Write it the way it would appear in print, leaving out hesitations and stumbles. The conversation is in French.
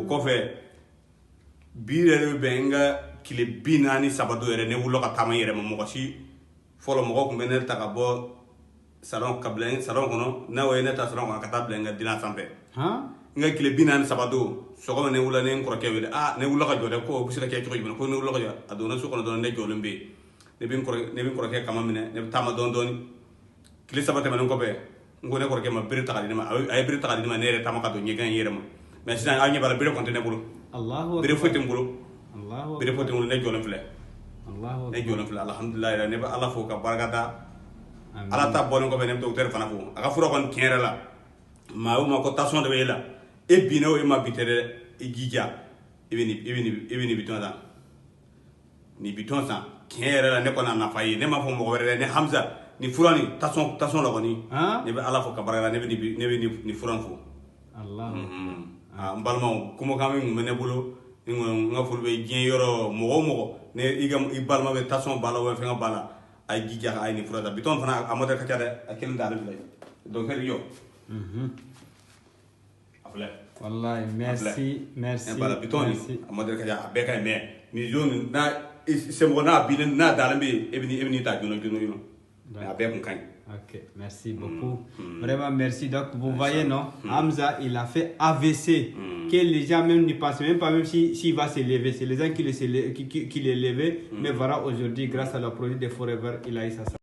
kɔfɛ bi yɛrɛ bɛ n ka tile 43 yɛrɛ ne wulila ka taama yɛrɛ ma mɔgɔ si fɔlɔ mɔgɔ tun bɛ ne ta ka bɔ salon kɔnɔ n'a ye ne ta salon kɔnɔ ka taa bila n ka dilan sanfɛ n ka tile 43 don sɔgɔma ne wulila ne n kɔrɔkɛ wele ne wulila ka jɔ dɛ ko o bɛ se ka kɛ cogo jumɛn ko ne wulila ka jɔ a donna so kɔnɔ dɔrɔn ne jɔlen bɛ yen ne bɛ n kɔrɔkɛ kama minɛ ne bɛ taama dɔɔni tile 3 tɛmɛnen kɔfɛ n ko ne kɔrɔkɛ ma bere ta ka di ne ma a ye bere ta ka di ne ma ne yɛrɛ taama ka don ɲɛgɛn yɛrɛ ma mais sisan aw ɲɛ b'a la bere kɔni tɛ ne bolo bere foyi tɛ n bolo bere foyi tɛ n bolo ne jɔlen filɛ alhamdulilayi yɛrɛ ne bɛ ala fo ka barika da ala ta bɔlen kɔfɛ ne bɛ docteur fana fo a ka fura kɔni tiɲɛ yɛrɛ la maa o maa ko tension de bɛ e la e binna o e ma bi tɛ dɛ i jija i bɛ nin bitɔn san nin bitɔn san tiɲɛ yɛrɛ la ne kɔni a nafa ye ne m'a fɔ mɔgɔ wɛrɛ dɛ ne Hamza nin fura nin tension la kɔni ne bɛ ala fo ka barika da ne bɛ nin fura fo n balimaw kumakan min tun bɛ ne bolo n ka foli bɛ diɲɛ yɔrɔ mɔgɔ o mɔgɔ ne i balima bɛ tension b'a la ou fɛn b'a la a ye jija a ye nin fura ta bitɔn fana a modèle ka ca dɛ a kelen t'ale fila ye docteur jɔ a filɛ wallahi merci bala bitɔn nin a modèle ka ca a bɛɛ ka ɲi mais nin zone n'a sɛmɔgɔ n'a binnen n'a dalen bɛ yen e bɛ nin ta joona mais a bɛɛ kun ka ɲi. Ok, merci beaucoup. Vraiment, merci. Donc, vous voyez, non, Hamza, il a fait AVC, que les gens même n'y pensent même pas, même s'il va se lever. C'est les gens qui le levé. Mais voilà, aujourd'hui, grâce à la produit de Forever, il a eu ça.